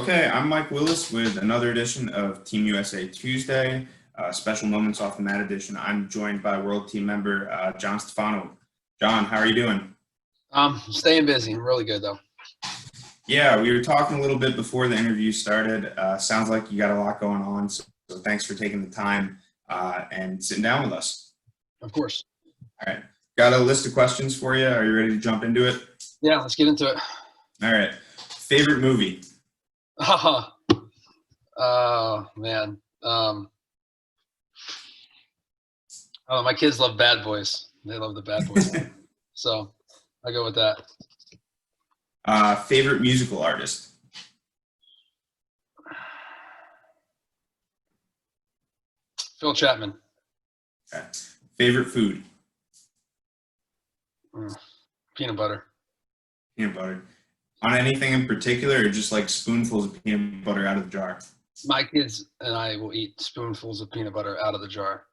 Okay, I'm Mike Willis with another edition of Team USA Tuesday, special moments off the mat edition. I'm joined by world team member John Stefanowicz. John, how are you doing? Staying busy. I'm really good though. Yeah, we were talking a little bit before the interview started. Sounds like you got a lot going on, so thanks for taking the time and sitting down with us. Of course. All right, got a list of questions for you. Are you ready to jump into it? Yeah, let's get into it. All right, favorite movie? Oh man. My kids love Bad Boys. They love the Bad Boys. So I go with that. Favorite musical artist? Phil Chapman. Okay. Favorite food? Peanut butter. Peanut butter. On anything in particular, or just like spoonfuls of peanut butter out of the jar? My kids and I will eat spoonfuls of peanut butter out of the jar.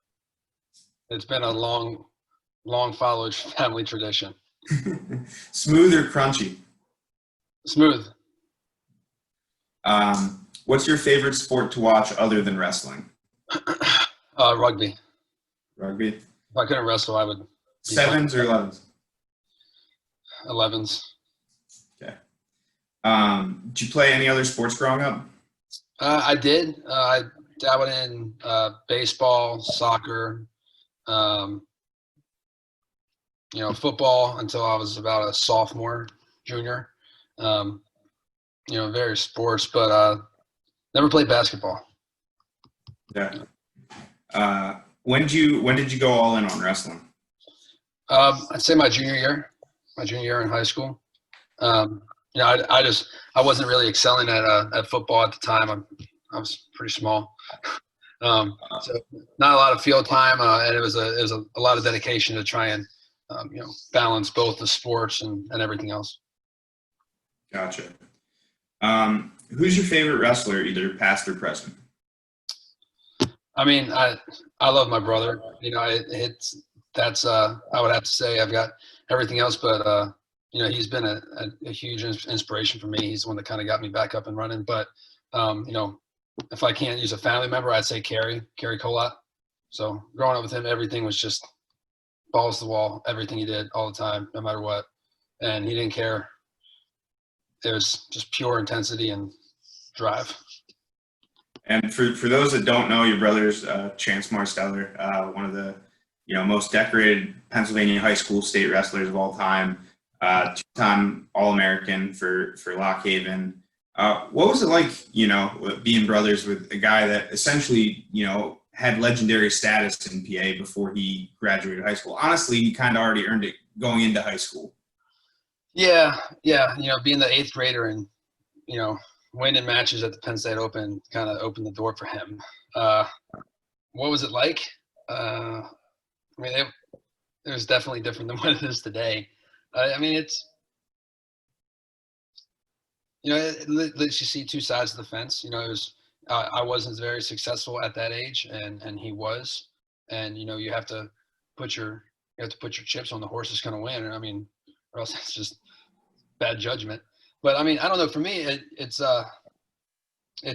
It's been a long followed family tradition. Smooth or crunchy? Smooth. What's your favorite sport to watch other than wrestling? Rugby. Rugby. If I couldn't wrestle, I would. Sevens or 11s? 11s. Okay. Did you play any other sports growing up? I did. I dabbled in baseball, soccer, football until I was about a sophomore, junior. Various sports, but never played basketball. Yeah. When did you go all in on wrestling? I'd say my junior year in high school. I wasn't really excelling at football at the time. I was pretty small, so not a lot of field time, and it was a lot of dedication to try and balance both the sports and everything else. Gotcha. Who's your favorite wrestler, either past or present? I mean, I love my brother. I would have to say I've got everything else, but he's been a huge inspiration for me. He's the one that kind of got me back up and running. But if I can't use a family member, I'd say Kerry Colott. So growing up with him, everything was just balls to the wall. Everything he did all the time, no matter what, and he didn't care. It was just pure intensity and drive. And for those that don't know, your brother's Chance Marsteller, one of the most decorated Pennsylvania high school state wrestlers of all time, two-time All-American for Lock Haven. What was it like, being brothers with a guy that essentially, had legendary status in PA before he graduated high school? Honestly, he kind of already earned it going into high school. Yeah. Being the 8th grader and, winning matches at the Penn State Open kind of opened the door for him. What was it like? It was definitely different than what it is today. It's, it lets you see two sides of the fence. I wasn't very successful at that age, and he was, and you have to put your chips on the horse that's going to win. Or else it's just bad judgment. But I don't know. For me, it's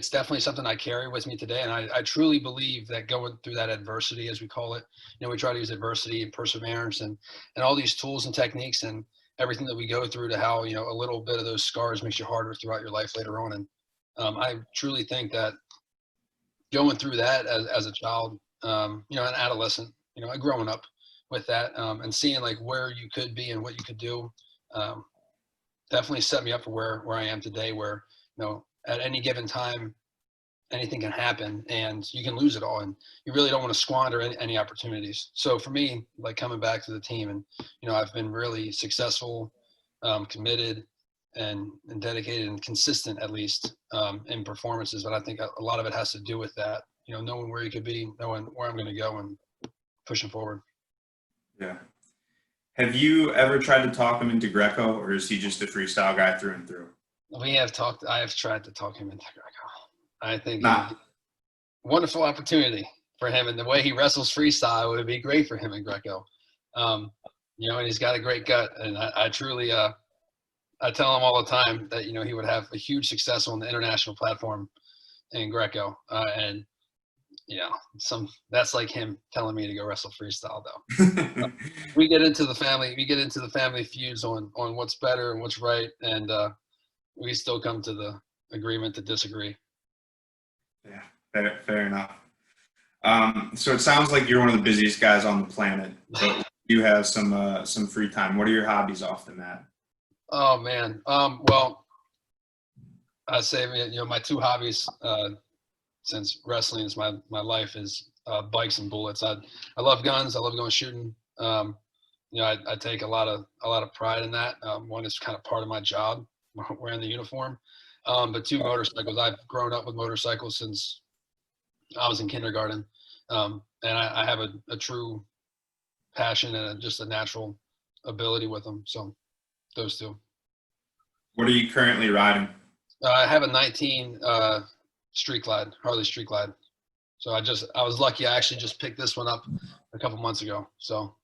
definitely something I carry with me today, and I truly believe that going through that adversity, as we call it, we try to use adversity and perseverance and all these tools and techniques and everything that we go through to how a little bit of those scars makes you harder throughout your life later on. And I truly think that going through that as a child, an adolescent, growing up with that and seeing like where you could be and what you could do, definitely set me up for where I am today, where at any given time anything can happen and you can lose it all, and you really don't want to squander any opportunities. So for me, like coming back to the team, and I've been really successful, committed and dedicated and consistent, at least in performances. But I think a lot of it has to do with that, knowing where you could be, knowing where I'm going to go, and pushing forward. Yeah. Have you ever tried to talk him into Greco, or is he just a freestyle guy through and through? I have tried to talk him into Greco. I think wonderful opportunity for him, and the way he wrestles freestyle would be great for him in Greco. And he's got a great gut, and I truly I tell him all the time that, you know, he would have a huge success on the international platform in Greco. And, you know, that's like him telling me to go wrestle freestyle though. We get into the family feuds on what's better and what's right. And we still come to the agreement to disagree. Yeah, fair enough. So it sounds like you're one of the busiest guys on the planet, but you have some free time. What are your hobbies off the mat? Oh man. Well, I say, you know, my two hobbies, since wrestling is my life, is bikes and bullets. I love guns. I love going shooting. You know, I take a lot of pride in that. One is kind of part of my job, wearing the uniform. But two, motorcycles. I've grown up with motorcycles since I was in kindergarten. And I have a true passion and just a natural ability with them. So those two. What are you currently riding? I have a 19 Street Glide, Harley Street Glide. So I was lucky. I actually just picked this one up a couple months ago. So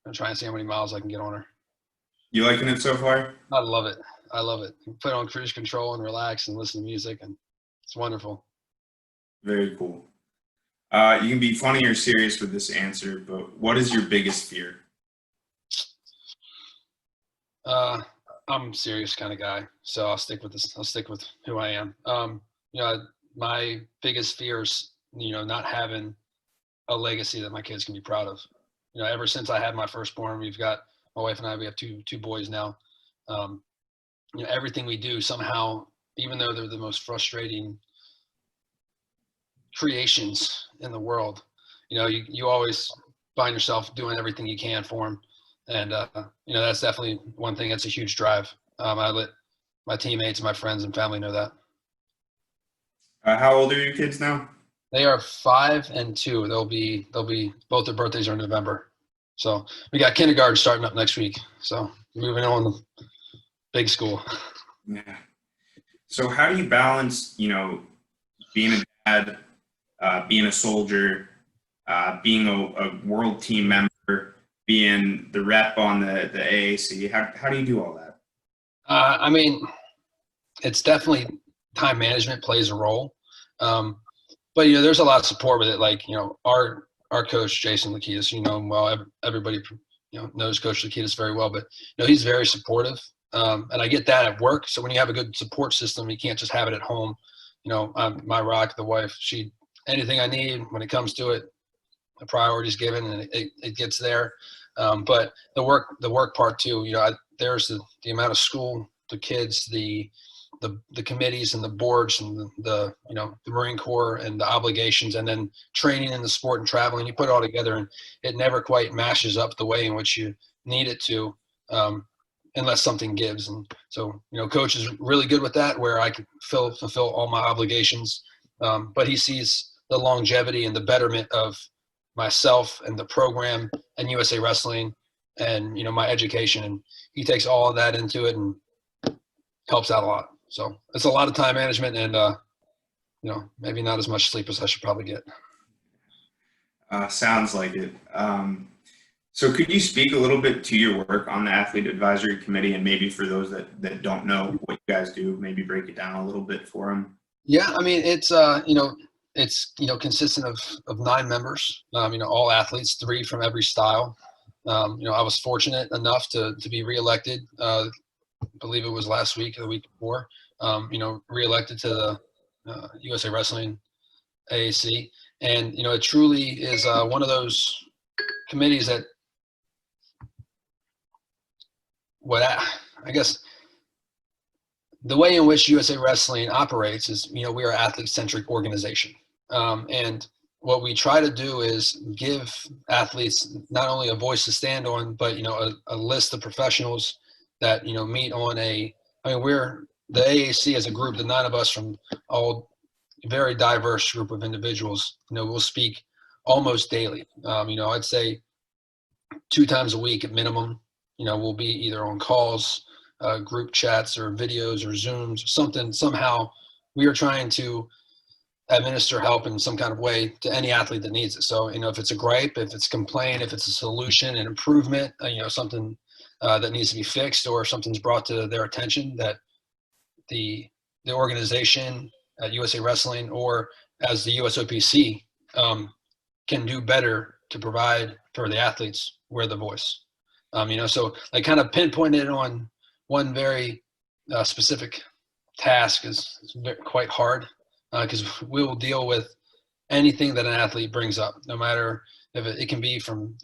I'm trying to see how many miles I can get on her. You liking it so far? I love it. I love it. Put on cruise control and relax and listen to music, and it's wonderful. Very cool. You can be funny or serious with this answer, but what is your biggest fear? I'm a serious kind of guy, so I'll stick with this. I'll stick with who I am. You know, my biggest fear is, you know, not having a legacy that my kids can be proud of. You know, ever since I had my firstborn, we have two boys now. You know, everything we do somehow, even though they're the most frustrating creations in the world, you know, you always find yourself doing everything you can for them. And, you know, that's definitely one thing that's a huge drive. I let my teammates, my friends and family know that. How old are your kids now? They are 5 and 2. They'll be both their birthdays are in November. So we got kindergarten starting up next week. So moving on to big school. Yeah. So how do you balance, you know, being a dad, being a soldier, being a world team member, being the rep on the AAC? How do you do all that? I mean, it's definitely time management plays a role. But, you know, there's a lot of support with it. Like, you know, our coach, Jason Lakitas, you know him well. Everybody, you know, knows Coach Lakitas very well. But, you know, he's very supportive. And I get that at work. So when you have a good support system, you can't just have it at home. You know, my rock, the wife, anything I need when it comes to it, the priority is given and it gets there. But the work part too, you know, there's the amount of school, the kids, the committees and the boards and the you know, the Marine Corps and the obligations, and then training in the sport and traveling. You put it all together and it never quite mashes up the way in which you need it to, unless something gives. And so, you know, coach is really good with that, where I can fulfill all my obligations. But he sees the longevity and the betterment of myself and the program and USA Wrestling and, you know, my education. And he takes all of that into it and helps out a lot. So it's a lot of time management and, you know, maybe not as much sleep as I should probably get. Sounds like it. So could you speak a little bit to your work on the Athlete Advisory Committee, and maybe for those that don't know what you guys do, maybe break it down a little bit for them? Yeah, I mean, it's consistent of 9 members, you know, all athletes, 3 from every style. You know, I was fortunate enough to be reelected, I believe it was last week or the week before, you know, reelected to the USA Wrestling AAC. And, you know, it truly is one of those committees that I guess the way in which USA Wrestling operates is, you know, we are an athlete-centric organization. And what we try to do is give athletes not only a voice to stand on, but, you know, a list of professionals that, you know, meet on we're the AAC as a group, the 9 of us from all very diverse group of individuals, you know, we'll speak almost daily. You know, I'd say 2 times a week at minimum. You know, we'll be either on calls, group chats or videos or Zooms, something. Somehow we are trying to administer help in some kind of way to any athlete that needs it. So, you know, if it's a gripe, if it's a complaint, if it's a solution, an improvement, you know, something that needs to be fixed, or if something's brought to their attention that the organization at USA Wrestling or as the USOPC can do better to provide for the athletes, we're the voice. So I kind of pinpointed on one very specific task is quite hard because we will deal with anything that an athlete brings up, no matter if it can be from,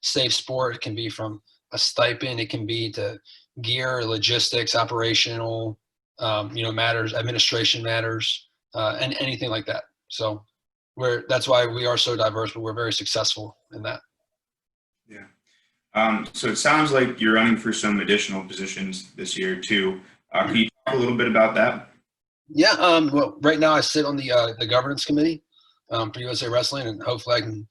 safe sport, it can be from a stipend, it can be to gear, logistics, operational, matters, administration matters, and anything like that. So that's why we are so diverse, but we're very successful in that. Yeah. So it sounds like you're running for some additional positions this year too. Can you talk a little bit about that? Yeah. Well, right now I sit on the governance committee for USA Wrestling, and hopefully I can,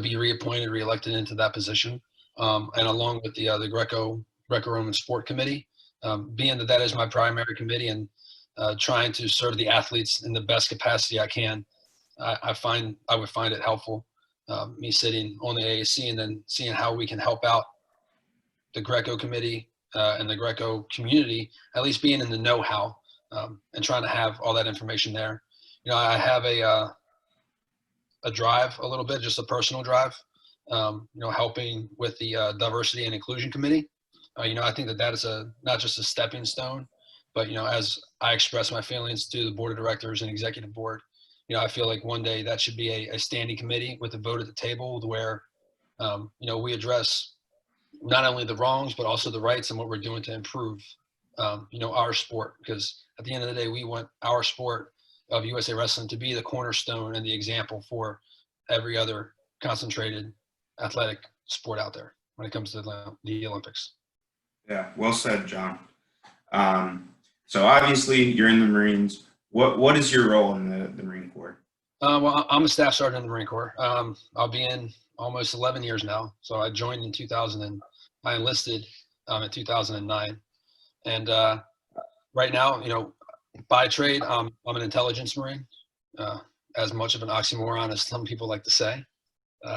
be reappointed, reelected into that position. And along with the Greco-Roman Sport Committee, being that is my primary committee, and trying to serve the athletes in the best capacity I can, I would find it helpful, me sitting on the AAC and then seeing how we can help out the Greco committee and the Greco community, at least being in the know-how and trying to have all that information there. I have a drive a little bit, just a personal drive, helping with the diversity and inclusion committee. I think that is not just a stepping stone, but, as I express my feelings to the board of directors and executive board, I feel like one day that should be a standing committee with a vote at the table where, we address not only the wrongs, but also the rights and what we're doing to improve, our sport. Because at the end of the day, we want our sport of USA Wrestling to be the cornerstone and the example for every other concentrated athletic sport out there when it comes to the Olympics. Yeah, well said, John. So obviously you're in the Marines. What is your role in the Marine Corps? Well, I'm a staff sergeant in the Marine Corps. I'll be in almost 11 years now. So I joined in 2000 and I enlisted in 2009. And right now, by trade, I'm an intelligence Marine, as much of an oxymoron as some people like to say.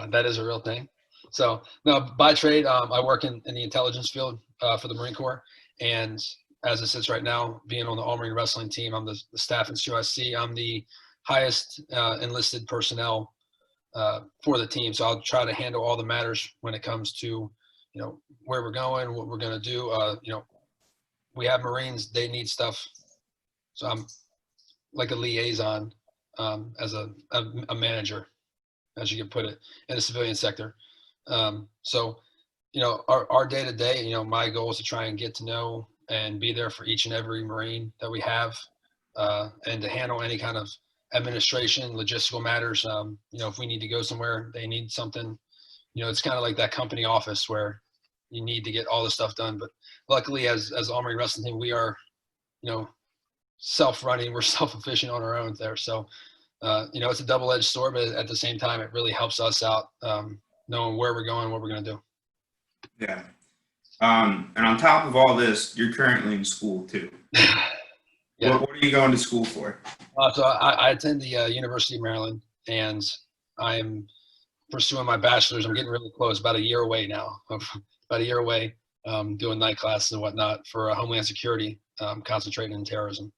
That is a real thing. So no, by trade, I work in the intelligence field for the Marine Corps. And as it sits right now, being on the All Marine Wrestling team, I'm the staff in COSC. I'm the highest enlisted personnel for the team. So I'll try to handle all the matters when it comes to, where we're going, what we're going to do. We have Marines, they need stuff. So I'm like a liaison as a manager, as you could put it, in the civilian sector. So, our day to day, my goal is to try and get to know and be there for each and every Marine that we have, and to handle any kind of administration, logistical matters. If we need to go somewhere, they need something, it's kind of like that company office where you need to get all this stuff done. But luckily, as All Marine Wrestling team, we are, self-running, we're self-efficient on our own there. So, it's a double-edged sword, but at the same time, it really helps us out, knowing where we're going, what we're going to do. Yeah. And on top of all this, you're currently in school too. Yeah. What are you going to school for? So I attend the University of Maryland, and I'm pursuing my bachelor's. I'm getting really close, about a year away now, doing night classes and whatnot for Homeland Security, concentrating in terrorism.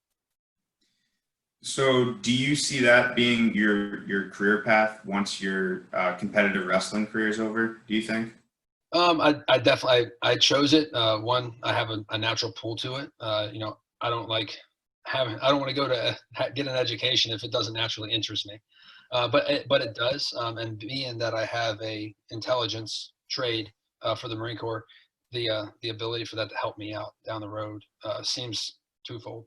So do you see that being your career path once your competitive wrestling career is over, do you think? I definitely, I chose it. One, I have a natural pull to it. I don't want to go to get an education if it doesn't naturally interest me. But it does. And being that I have a intelligence trade for the Marine Corps, the ability for that to help me out down the road seems twofold.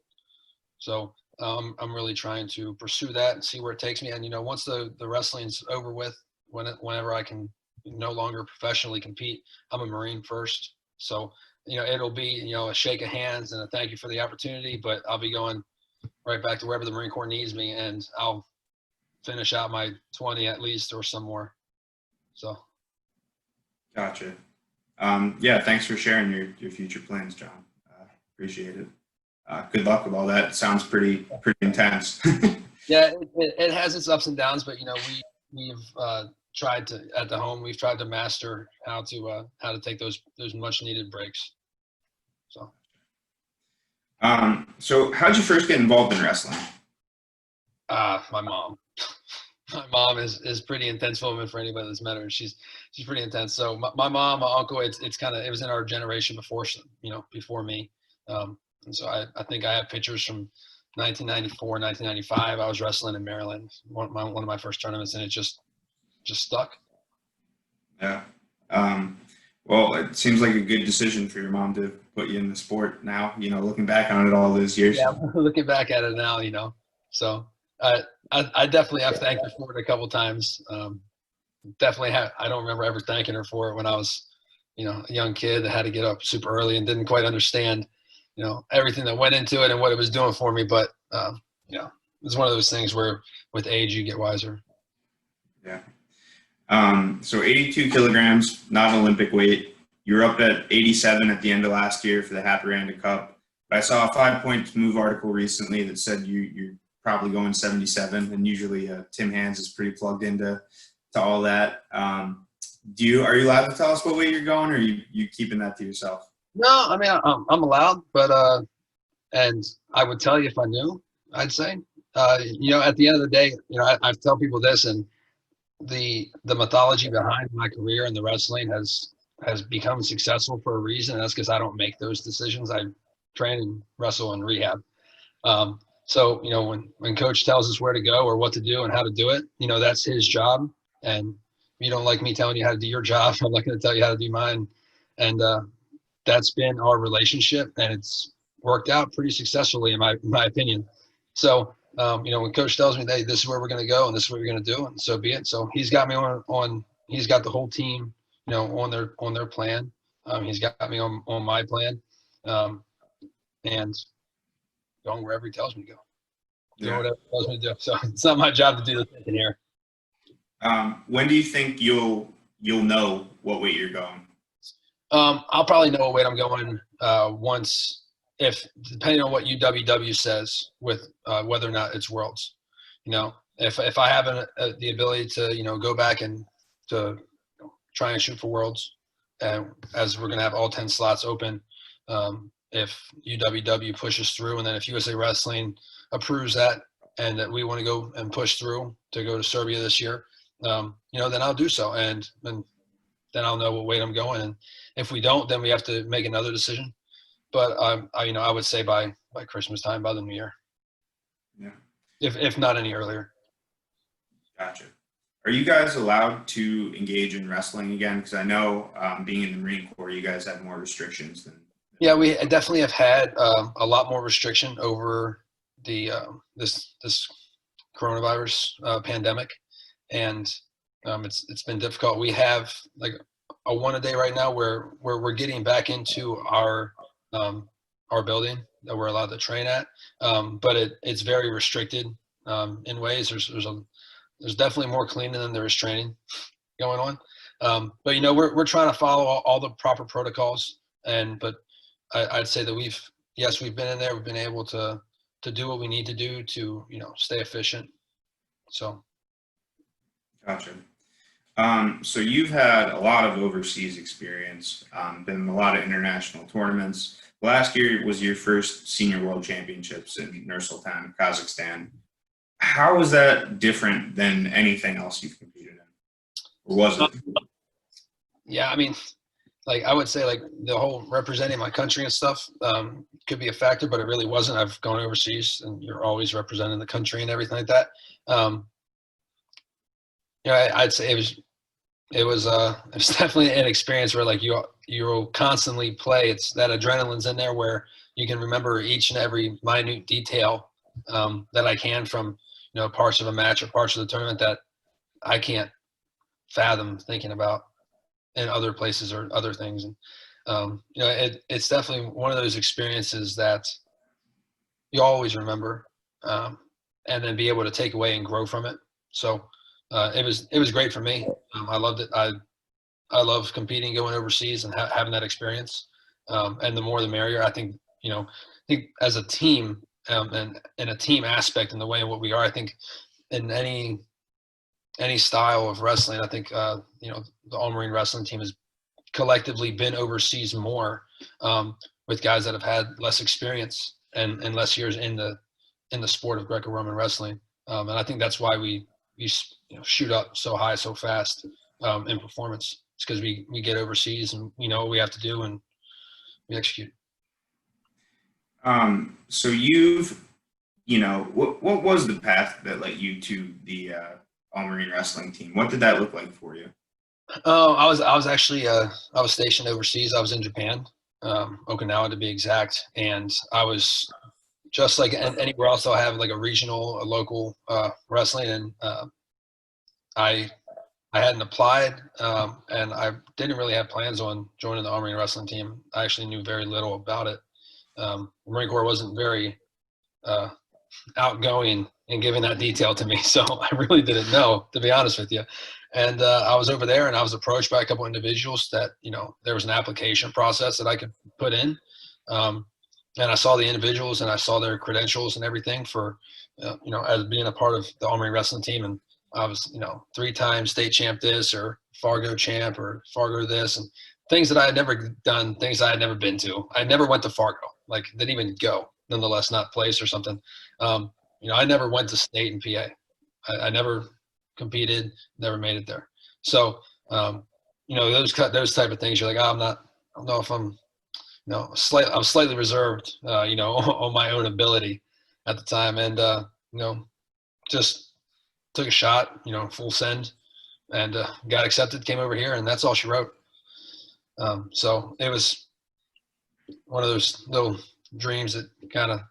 So I'm really trying to pursue that and see where it takes me. And, once the wrestling's over with, whenever I can no longer professionally compete, I'm a Marine first. So, it'll be, a shake of hands and a thank you for the opportunity, but I'll be going right back to wherever the Marine Corps needs me, and I'll finish out my 20 at least, or some more. So. Gotcha. Yeah, thanks for sharing your future plans, John. Appreciate it. Good luck with all that. It sounds pretty intense. Yeah, it has its ups and downs, but we've at the home, we've tried to master how to take those much needed breaks. So. So how'd you first get involved in wrestling? My mom. My mom is pretty intense woman for anybody that's met her. She's pretty intense. So my mom, my uncle, it was in our generation before me. And so I think I have pictures from 1994, 1995. I was wrestling in Maryland, one of my first tournaments, and it just stuck. Yeah. Well, it seems like a good decision for your mom to put you in the sport now, looking back on it all those years. Yeah, looking back at it now, so I definitely have thanked her for it a couple times. Definitely I don't remember ever thanking her for it when I was, a young kid that had to get up super early and didn't quite understand, everything that went into it and what it was doing for me. But, it's one of those things where with age you get wiser. Yeah. So 82 kilograms, not Olympic weight. You were up at 87 at the end of last year for the Happy Randa Cup. But I saw a 5 Point Move article recently that said you're probably going 77, and usually Tim Hands is pretty plugged into all that. Are you allowed to tell us what way you're going, or are you keeping that to yourself? No, I mean I'm allowed, but and I would tell you if I knew. I'd say, at the end of the day, I tell people this, and the mythology behind my career in the wrestling has become successful for a reason. And that's because I don't make those decisions. I train and wrestle and rehab. So, when coach tells us where to go or what to do and how to do it, that's his job. And if you don't like me telling you how to do your job, I'm not going to tell you how to do mine. And that's been our relationship, and it's worked out pretty successfully in my opinion. So, when coach tells me, hey, this is where we're going to go and this is what we're going to do, and so be it. So he's got me he's got the whole team, on their plan. He's got me on my plan, and going wherever he tells me to go. Doing whatever he tells me to do. So it's not my job to do the thinking here. When do you think you'll know what weight you're going? I'll probably know what weight I'm going once, depending on what UWW says with whether or not it's Worlds. If I have the ability to go back and to try and shoot for Worlds, as we're going to have all 10 slots open. If UWW pushes through, and then if USA Wrestling approves that and that we want to go and push through to go to Serbia this year, then I'll do so. And then I'll know what weight I'm going. And if we don't, then we have to make another decision. But I would say by Christmas time, by the new year. Yeah. If not any earlier. Gotcha. Are you guys allowed to engage in wrestling again? Because I know being in the Marine Corps, you guys had more restrictions than. Yeah, we definitely have had a lot more restriction over the this coronavirus pandemic, and it's been difficult. We have like a one a day right now where we're getting back into our building that we're allowed to train at, but it's very restricted in ways. There's definitely more cleaning than there is training going on, but we're trying to follow all the proper protocols, but I'd say that we've been in there. We've been able to do what we need to do to, stay efficient. So. Gotcha. So you've had a lot of overseas experience, been in a lot of international tournaments. Last year was your first senior world championships in Nur-Sultan, Kazakhstan. How was that different than anything else you've competed in? Or was it? Yeah, I mean, I would say the whole representing my country and stuff could be a factor, but it really wasn't. I've gone overseas and you're always representing the country and everything like that. I'd say it was definitely an experience where you constantly play. It's that adrenaline's in there where you can remember each and every minute detail that I can from, parts of a match or parts of the tournament that I can't fathom thinking about in other places or other things. And, it's definitely one of those experiences that you always remember, and then be able to take away and grow from it. So it was great for me. I loved it. I love competing, going overseas and having that experience. And the more the merrier. I think as a team, and in a team aspect in the way in what we are, I think in any style of wrestling. I think, the All Marine wrestling team has collectively been overseas more, with guys that have had less experience and less years in the sport of Greco-Roman wrestling. And I think that's why we shoot up so high so fast in performance. It's because we get overseas and we know what we have to do and we execute. So you've, what was the path that led you to the All Marine wrestling team? What did that look like for you? I was actually I was stationed overseas. I was in Japan, Okinawa to be exact, and I was just like anywhere else. I'll have like a regional, a local wrestling, and I hadn't applied, and I didn't really have plans on joining the All Marine wrestling team. I actually knew very little about it. The Marine Corps wasn't very outgoing in giving that detail to me, so I really didn't know, to be honest with you. And I was over there, and I was approached by a couple individuals that there was an application process that I could put in, and I saw the individuals and I saw their credentials and everything for as being a part of the All Marine wrestling team. And I was 3-time state champ this, or Fargo champ, or Fargo this, and things that I had never done, things I had never been to. I never went to Fargo, like didn't even go, nonetheless not place or something. I never went to state in PA. I never competed, never made it there. So those type of things, you're like, I don't know if I'm I'm slightly reserved, on my own ability at the time, and just took a shot, full send, and got accepted, came over here, and that's all she wrote. So it was one of those little dreams that kind of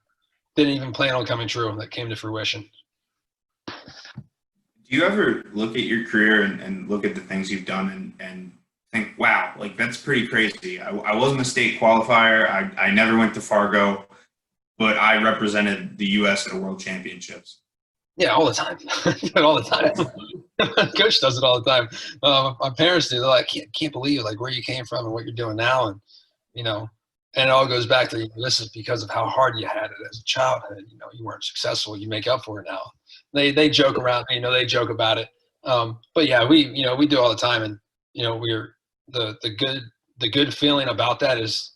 didn't even plan on coming true that came to fruition. Do you ever look at your career and look at the things you've done and think, wow, like that's pretty crazy. I wasn't a state qualifier. I never went to Fargo, but I represented the U.S. at World Championships. Yeah, all the time. All the time. Coach does it all the time. My parents do. They're like, can't believe like where you came from and what you're doing now. And, and it all goes back to, this is because of how hard you had it as a childhood. You weren't successful. You make up for it now. They joke around, they joke about it. But yeah, we do all the time. And, we're the good feeling about that is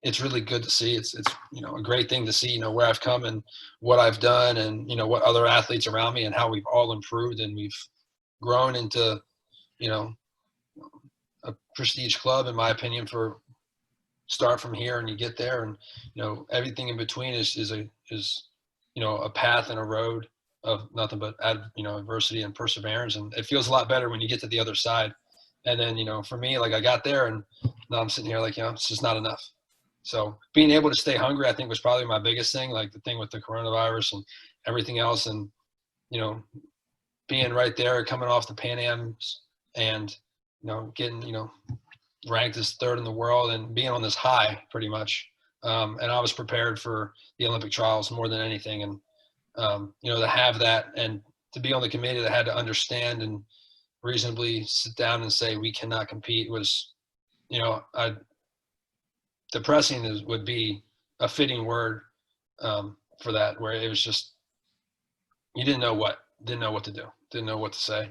it's really good to see. It's a great thing to see, where I've come and what I've done and, what other athletes around me and how we've all improved and we've grown into, a prestige club, in my opinion, for start from here and you get there, and, everything in between is a path and a road of nothing but, adversity and perseverance. And it feels a lot better when you get to the other side. And then, for me, like I got there and now I'm sitting here like, it's just not enough. So being able to stay hungry, I think, was probably my biggest thing, like the thing with the coronavirus and everything else. And, being right there, coming off the Pan Ams and, getting, ranked as 3rd in the world and being on this high pretty much. And I was prepared for the Olympic trials more than anything. And, to have that and to be on the committee that had to understand and reasonably sit down and say, we cannot compete was, depressing would be a fitting word for that, where it was just, you didn't know what to do, didn't know what to say.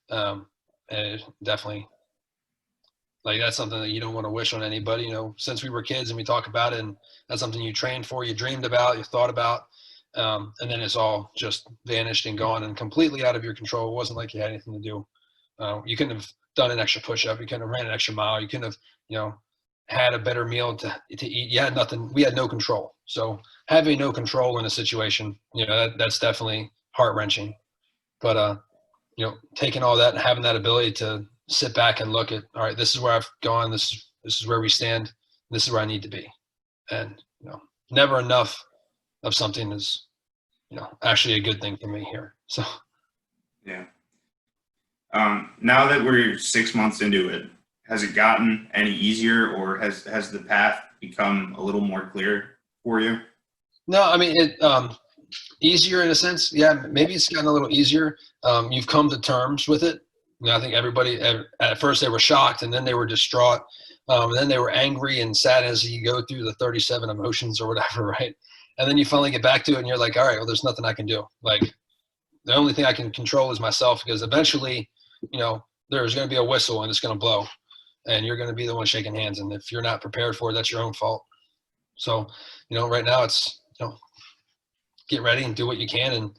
And it definitely, like, that's something that you don't want to wish on anybody, since we were kids and we talk about it, and that's something you trained for, you dreamed about, you thought about, and then it's all just vanished and gone and completely out of your control. It wasn't like you had anything to do. You couldn't have done an extra push-up. You couldn't have ran an extra mile. You couldn't have, had a better meal to eat. You had nothing. We had no control. So having no control in a situation, that's definitely heart-wrenching. But, taking all that and having that ability to sit back and look at, all right, this is where I've gone. This is where we stand. This is where I need to be. And, never enough of something is, actually a good thing for me here. So. Yeah. Now that we're 6 months into it, has it gotten any easier, or has the path become a little more clear for you? No, I mean, easier in a sense. Yeah, maybe it's gotten a little easier. You've come to terms with it. I think everybody, at first they were shocked, and then they were distraught. And then they were angry and sad as you go through the 37 emotions or whatever, right? And then you finally get back to it and you're like, all right, well, there's nothing I can do. Like, the only thing I can control is myself, because eventually, there's going to be a whistle and it's going to blow, and you're going to be the one shaking hands. And if you're not prepared for it, that's your own fault. So, right now it's, get ready and do what you can. And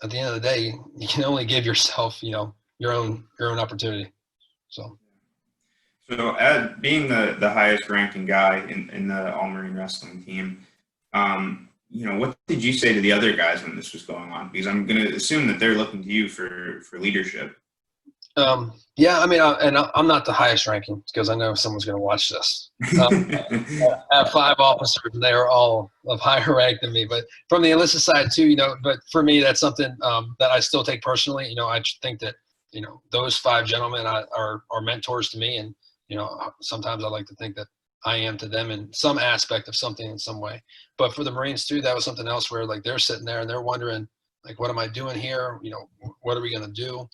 at the end of the day, you can only give yourself, your own opportunity. So being the highest ranking guy in the All Marine Wrestling team, what did you say to the other guys when this was going on? Because I'm going to assume that they're looking to you for leadership. Yeah, I mean, I'm not the highest ranking, because I know someone's going to watch this. I have 5 officers, and they are all of higher rank than me. But from the enlisted side too, but for me, that's something that I still take personally. I think that those 5 gentlemen are mentors to me, and sometimes I like to think that I am to them in some aspect of something in some way. But for the Marines too, that was something else where like they're sitting there and they're wondering, like, what am I doing here? What are we going to do?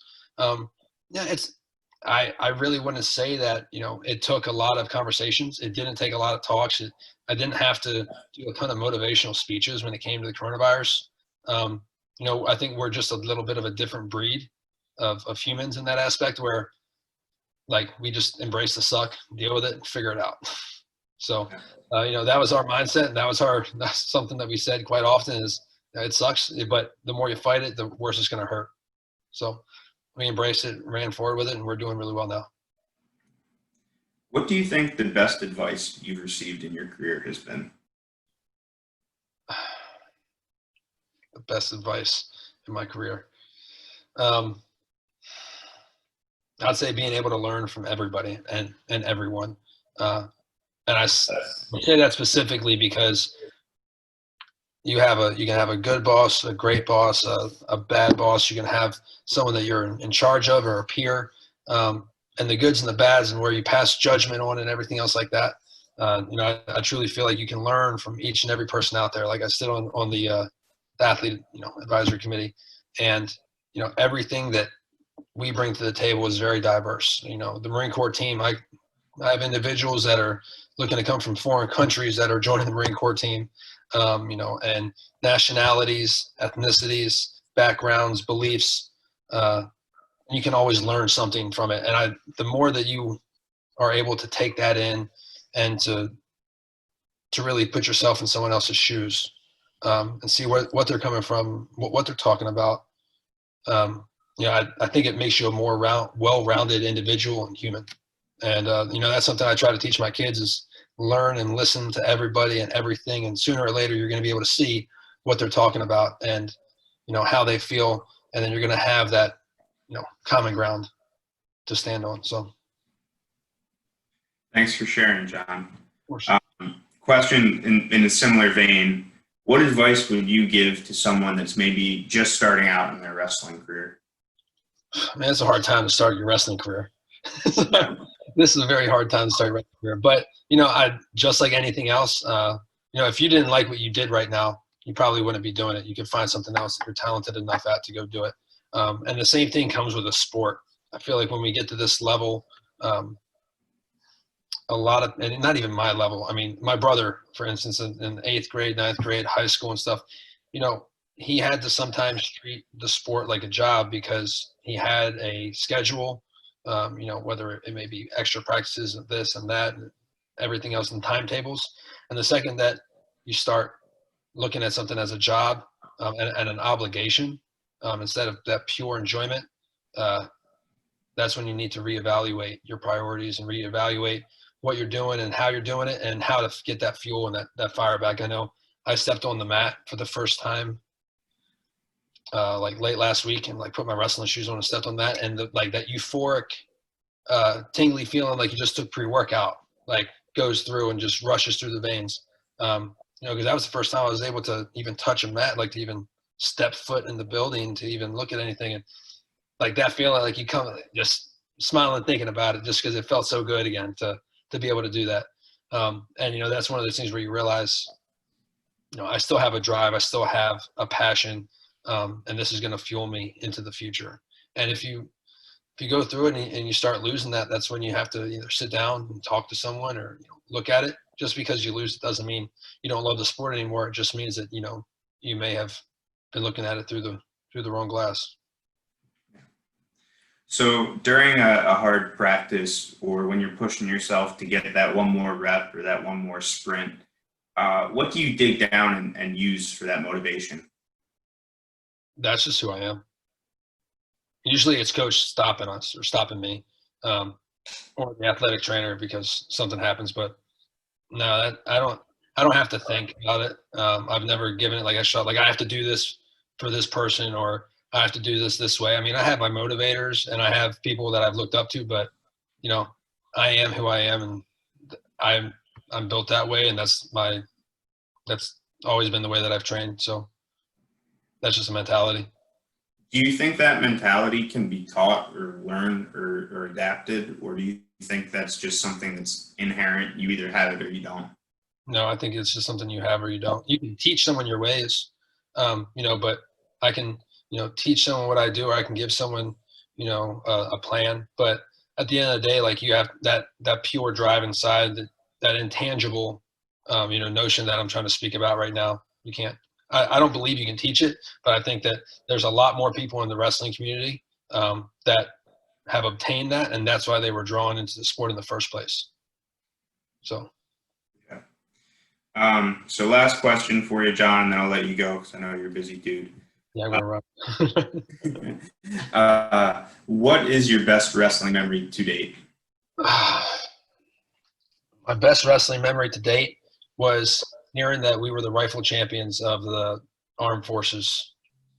Yeah, I really want to say that, it took a lot of conversations. It didn't take a lot of talks. I didn't have to do a ton of motivational speeches when it came to the coronavirus. I think we're just a little bit of a different breed of humans in that aspect, where like we just embrace the suck, deal with it, and figure it out. So, that was our mindset. And that's something that we said quite often is, it sucks, but the more you fight it, the worse it's going to hurt. So we embraced it, ran forward with it, and we're doing really well now. What do you think the best advice you've received in your career has been? The best advice in my career. I'd say being able to learn from everybody and everyone. And I say that specifically because you can have a good boss, a great boss, a bad boss. You can have someone that you're in charge of, or a peer, and the goods and the bads, and where you pass judgment on and everything else like that. I truly feel like you can learn from each and every person out there. Like I sit on the athlete, advisory committee, and everything that we bring to the table is very diverse. The Marine Corps team, I have individuals that are looking to come from foreign countries that are joining the Marine Corps team, and nationalities, ethnicities, backgrounds, beliefs. You can always learn something from it. And the more that you are able to take that in and to really put yourself in someone else's shoes, and see what they're coming from, what they're talking about, I think it makes you a more well-rounded individual and human. And, that's something I try to teach my kids is learn and listen to everybody and everything. And sooner or later, you're going to be able to see what they're talking about and, how they feel. And then you're going to have that, common ground to stand on. So. Thanks for sharing, John. Of course. Question in a similar vein. What advice would you give to someone that's maybe just starting out in their wrestling career? Man, it's a hard time to start your wrestling career. This is a very hard time to start your wrestling career. But, I just like anything else, if you didn't like what you did right now, you probably wouldn't be doing it. You could find something else that you're talented enough at to go do it. And the same thing comes with a sport. I feel like when we get to this level, and not even my level. I mean, my brother, for instance, in 8th grade, 9th grade, high school and stuff, he had to sometimes treat the sport like a job because he had a schedule, whether it may be extra practices of this and that, and everything else in timetables. And the second that you start looking at something as a job and an obligation, instead of that pure enjoyment, that's when you need to reevaluate your priorities and reevaluate what you're doing and how you're doing it and how to get that fuel and that fire back. I know I stepped on the mat for the first time like late last week and like put my wrestling shoes on and stepped on that, and like that euphoric tingly feeling like you just took pre-workout like goes through and just rushes through the veins, because that was the first time I was able to even touch a mat, like to even step foot in the building, to even look at anything. And like that feeling, like you come just smiling thinking about it, just because it felt so good again to be able to do that. And that's one of those things where you realize, I still have a drive, I still have a passion, and this is going to fuel me into the future. And if you go through it and you start losing that, that's when you have to either sit down and talk to someone or look at it. Just because you lose it doesn't mean you don't love the sport anymore. It just means that you may have been looking at it through through the wrong glass. So during a hard practice or when you're pushing yourself to get that one more rep or that one more sprint, what do you dig down and use for that motivation? That's just who I am. Usually it's coach stopping us or stopping me, or the athletic trainer because something happens. But no, I don't have to think about it. I've never given it like a shot. Like I have to do this for this person, or I have to do this way. I mean, I have my motivators and I have people that I've looked up to, but you know, I am who I am, and I'm built that way, and that's always been the way that I've trained. So that's just a mentality. Do you think that mentality can be taught or learned or adapted, or do you think that's just something that's inherent? You either have it or you don't. No, I think it's just something you have or you don't. You can teach someone your ways, but I can, teach someone what I do, or I can give someone, a plan. But at the end of the day, like you have that pure drive inside, that intangible, notion that I'm trying to speak about right now. You can't. I don't believe you can teach it, but I think that there's a lot more people in the wrestling community that have obtained that, and that's why they were drawn into the sport in the first place. So. So last question for you, John, and then I'll let you go because I know you're a busy dude. Yeah, we're what is your best wrestling memory to date? My best wrestling memory to date was hearing that we were the rifle champions of the Armed Forces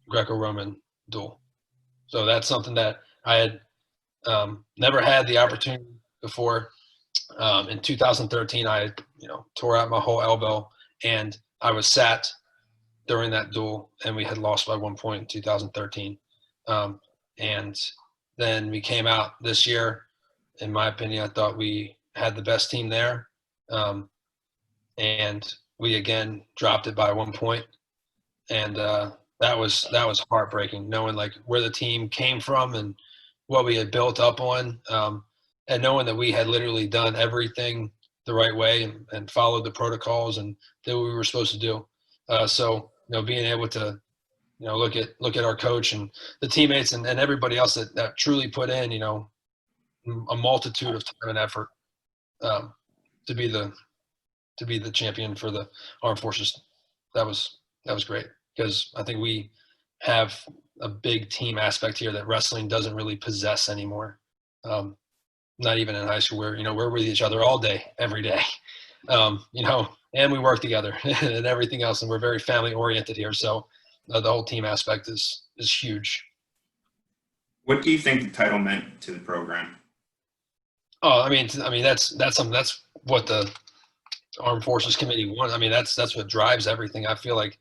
Greco-Roman duel. So that's something that I had never had the opportunity before. In 2013, I tore out my whole elbow, and I was sat during that duel, and we had lost by 1 point in 2013. And then we came out this year. In my opinion, I thought we had the best team there. And we again dropped it by 1 point. And that was heartbreaking, knowing like where the team came from and what we had built up on. And knowing that we had literally done everything the right way and followed the protocols and did what we were supposed to do. So being able to, look at our coach and the teammates and everybody else that truly put in, a multitude of time and effort to be the champion for the Armed Forces. That was great, because I think we have a big team aspect here that wrestling doesn't really possess anymore. Not even in high school, where we're with each other all day, every day, and we work together and everything else, and we're very family oriented here. So the whole team aspect is huge. What do you think the title meant to the program? Oh, I mean that's something, that's what the Armed Forces Committee wants. I mean that's what drives everything. I feel like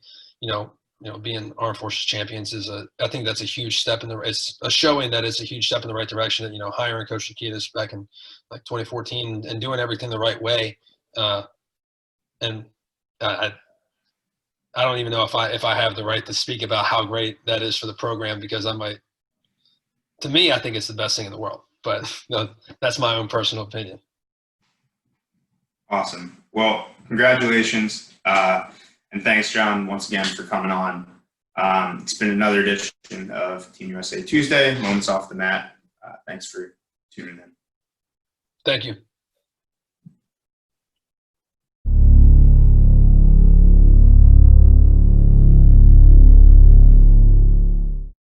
being Armed Forces champions I think that's a huge step it's a showing that it's a huge step in the right direction. That hiring Coach Nikitas back in like 2014 and doing everything the right way. And I don't even know if I have the right to speak about how great that is for the program, because to me, I think it's the best thing in the world. But that's my own personal opinion. Awesome. Well, congratulations. And thanks, John, once again for coming on. It's been another edition of Team USA Tuesday, Moments Off the Mat. Thanks for tuning in. Thank you.